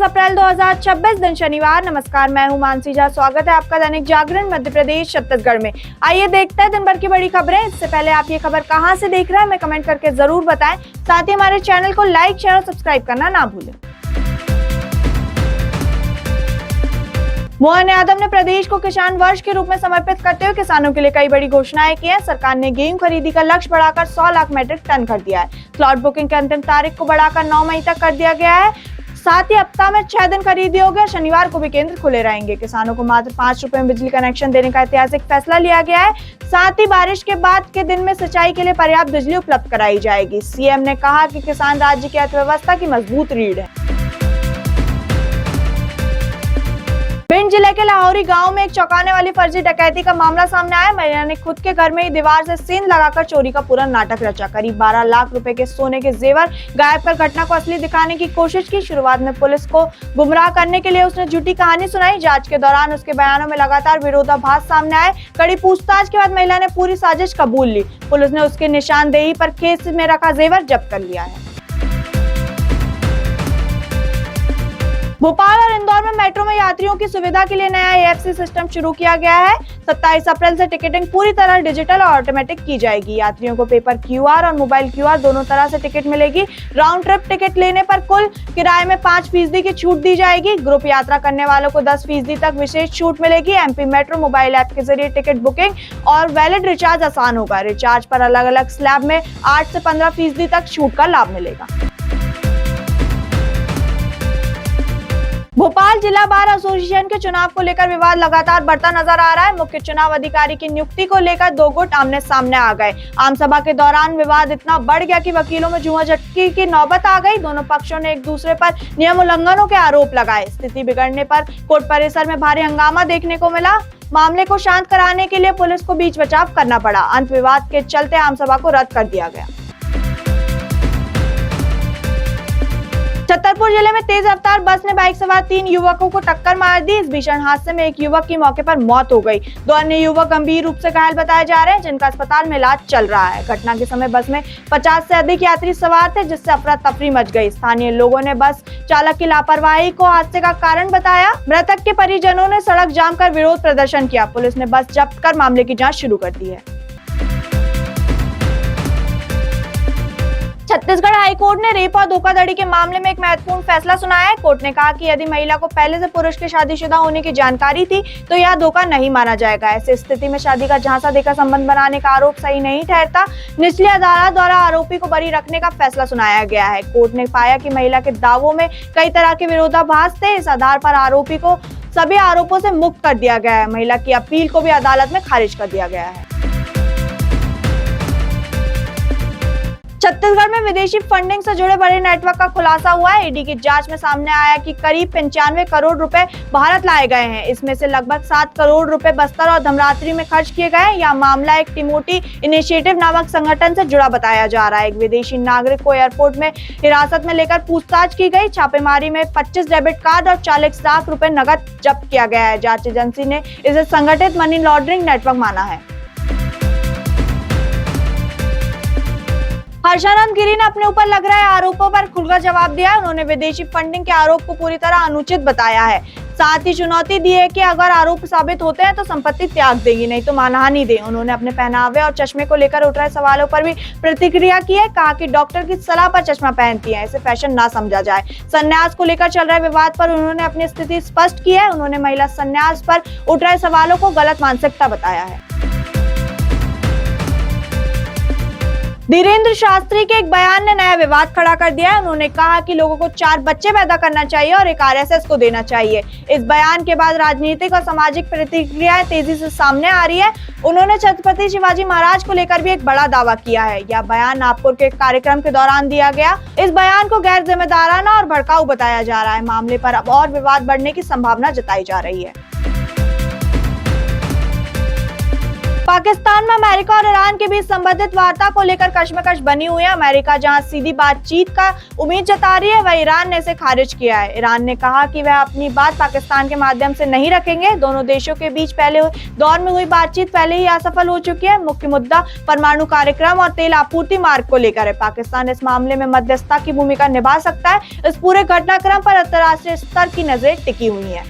अप्रैल 2026 दिन शनिवार। नमस्कार, मैं हूं मानसी झा। स्वागत है आपका दैनिक जागरण मध्य प्रदेश छत्तीसगढ़ में। आइए देखते हैं दिन भर की बड़ी खबरें। इससे पहले आप ये खबर कहां से देख रहे हैं, हमें कमेंट करके जरूर बताएं। साथ ही हमारे चैनल को लाइक, शेयर और सब्सक्राइब करना ना भूलें। मोहन यादव ने प्रदेश को किसान वर्ष के रूप में समर्पित करते हुए किसानों के लिए कई बड़ी घोषणाएं की हैं। सरकार ने गेहूं खरीदी का लक्ष्य बढ़ाकर 100 लाख मीट्रिक टन कर दिया है। स्लॉट बुकिंग की अंतिम तारीख को बढ़ाकर 9 मई तक कर दिया गया है। साथ ही हफ्ता में 6 दिन खरीदी होगी। शनिवार को भी केंद्र खुले रहेंगे। किसानों को मात्र 5 रुपए में बिजली कनेक्शन देने का ऐतिहासिक फैसला लिया गया है। साथ ही बारिश के बाद के दिन में सिंचाई के लिए पर्याप्त बिजली उपलब्ध कराई जाएगी। सीएम ने कहा कि किसान राज्य की अर्थव्यवस्था की मजबूत रीढ़ है। भिंड जिले के लाहौरी गांव में एक चौंकाने वाली फर्जी डकैती का मामला सामने आया। महिला ने खुद के घर में ही दीवार से सेंध लगाकर चोरी का पूरा नाटक रचा। करीब 12 लाख रुपए के सोने के जेवर गायब कर घटना को असली दिखाने की कोशिश की। शुरुआत में पुलिस को गुमराह करने के लिए उसने झूठी कहानी सुनाई। जांच के दौरान उसके बयानों में लगातार विरोधाभास सामने आए। कड़ी पूछताछ के बाद महिला ने पूरी साजिश कबूल ली। पुलिस ने उसकी निशानदेही पर खेत में रखा जेवर जब्त कर लिया है। भोपाल और इंदौर में मेट्रो में यात्रियों की सुविधा के लिए नया एएफसी सिस्टम शुरू किया गया है। 27 अप्रैल से टिकटिंग पूरी तरह डिजिटल और ऑटोमेटिक की जाएगी। यात्रियों को पेपर क्यूआर और मोबाइल क्यूआर दोनों तरह से टिकट मिलेगी। राउंड ट्रिप टिकट लेने पर कुल किराए में 5% की छूट दी जाएगी। ग्रुप यात्रा करने वालों को 10% तक विशेष छूट मिलेगी। एमपी मेट्रो मोबाइल ऐप के जरिए टिकट बुकिंग और वैलिड रिचार्ज आसान होगा। रिचार्ज पर अलग अलग स्लैब में 8 से 15% तक छूट का लाभ मिलेगा। भोपाल जिला बार एसोसिएशन के चुनाव को लेकर विवाद लगातार बढ़ता नजर आ रहा है। मुख्य चुनाव अधिकारी की नियुक्ति को लेकर 2 गुट आमने सामने आ गए। आम सभा के दौरान विवाद इतना बढ़ गया कि वकीलों में जुआ झटकी की नौबत आ गई। दोनों पक्षों ने एक दूसरे पर नियम उल्लंघनों के आरोप लगाए। स्थिति बिगड़ने पर कोर्ट परिसर में भारी हंगामा देखने को मिला। मामले को शांत कराने के लिए पुलिस को बीच बचाव करना पड़ा। अंत विवाद के चलते आम सभा को रद्द कर दिया गया। छतरपुर जिले में तेज रफ्तार बस ने बाइक सवार 3 युवकों को टक्कर मार दी। इस भीषण हादसे में एक युवक की मौके पर मौत हो गई। 2 अन्य युवक गंभीर रूप से घायल बताए जा रहे हैं, जिनका अस्पताल में इलाज चल रहा है। घटना के समय बस में 50 से अधिक यात्री सवार थे, जिससे अफरा तफरी मच गई। स्थानीय लोगों ने बस चालक की लापरवाही को हादसे का कारण बताया। मृतक के परिजनों ने सड़क जाम कर विरोध प्रदर्शन किया। पुलिस ने बस जब्त कर मामले की जाँच शुरू कर दी है। छत्तीसगढ़ हाईकोर्ट ने रेप और धोखाधड़ी के मामले में एक महत्वपूर्ण फैसला सुनाया है। कोर्ट ने कहा कि यदि महिला को पहले से पुरुष के शादीशुदा होने की जानकारी थी तो यह धोखा नहीं माना जाएगा। ऐसी स्थिति में शादी का झांसा देकर संबंध बनाने का आरोप सही नहीं ठहरता। निचली अदालत द्वारा आरोपी को बरी रखने का फैसला सुनाया गया है। कोर्ट ने पाया कि महिला के दावों में कई तरह के विरोधाभास थे। इस आधार पर आरोपी को सभी आरोपों से मुक्त कर दिया गया है। महिला की अपील को भी अदालत में खारिज कर दिया गया है। छत्तीसगढ़ में विदेशी फंडिंग से जुड़े बड़े नेटवर्क का खुलासा हुआ है। ईडी की जांच में सामने आया कि करीब 95 करोड़ रुपए भारत लाए गए हैं। इसमें से लगभग 7 करोड़ रुपए बस्तर और धमरात्री में खर्च किए गए। यह मामला एक टिमोटी इनिशिएटिव नामक संगठन से जुड़ा बताया जा रहा है। एक विदेशी नागरिक को एयरपोर्ट में हिरासत में लेकर पूछताछ की गई। छापेमारी में 25 डेबिट कार्ड और 40 लाख रुपए नकद जब्त किया गया है। जांच एजेंसी ने इसे संगठित मनी लॉन्ड्रिंग नेटवर्क माना है। हर्षानंद गिरी ने अपने ऊपर लग रहे आरोपों पर खुलकर जवाब दिया। उन्होंने विदेशी फंडिंग के आरोप को पूरी तरह अनुचित बताया है। साथ ही चुनौती दी है कि अगर आरोप साबित होते हैं तो संपत्ति त्याग देगी, नहीं तो मानहानि दे। उन्होंने अपने पहनावे और चश्मे को लेकर उठ रहे सवालों पर भी प्रतिक्रिया की है। कहा कि डॉक्टर की सलाह पर चश्मा पहनती है, इसे फैशन ना समझा जाए। संन्यास को लेकर चल रहे विवाद पर उन्होंने अपनी स्थिति स्पष्ट की है। उन्होंने महिला संन्यास पर उठ रहे सवालों को गलत मानसिकता बताया है। धीरेन्द्र शास्त्री के एक बयान ने नया विवाद खड़ा कर दिया है। उन्होंने कहा कि लोगों को 4 बच्चे पैदा करना चाहिए और एक आरएसएस को देना चाहिए। इस बयान के बाद राजनीतिक और सामाजिक प्रतिक्रियाएं तेजी से सामने आ रही है। उन्होंने छत्रपति शिवाजी महाराज को लेकर भी एक बड़ा दावा किया है। यह बयान नागपुर के कार्यक्रम के दौरान दिया गया। इस बयान को गैर जिम्मेदाराना और भड़काऊ बताया जा रहा है। मामले पर अब और विवाद बढ़ने की संभावना जताई जा रही है। पाकिस्तान में अमेरिका और ईरान के बीच संबंधित वार्ता को लेकर कशमकश बनी हुई है। अमेरिका जहां सीधी बातचीत का उम्मीद जता रही है, वहीं ईरान ने इसे खारिज किया है। ईरान ने कहा कि वह अपनी बात पाकिस्तान के माध्यम से नहीं रखेंगे। दोनों देशों के बीच पहले दौर में हुई बातचीत पहले ही असफल हो चुकी है। मुख्य मुद्दा परमाणु कार्यक्रम और तेल आपूर्ति मार्ग को लेकर है। पाकिस्तान इस मामले में मध्यस्थता की भूमिका निभा सकता है। इस पूरे घटनाक्रम पर अंतर्राष्ट्रीय स्तर की नजरें टिकी हुई है।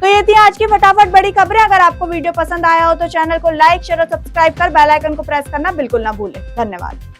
तो ये थी आज की फटाफट बड़ी खबरें। अगर आपको वीडियो पसंद आया हो तो चैनल को लाइक, शेयर और सब्सक्राइब कर बेल आइकन को प्रेस करना बिल्कुल ना भूलें। धन्यवाद।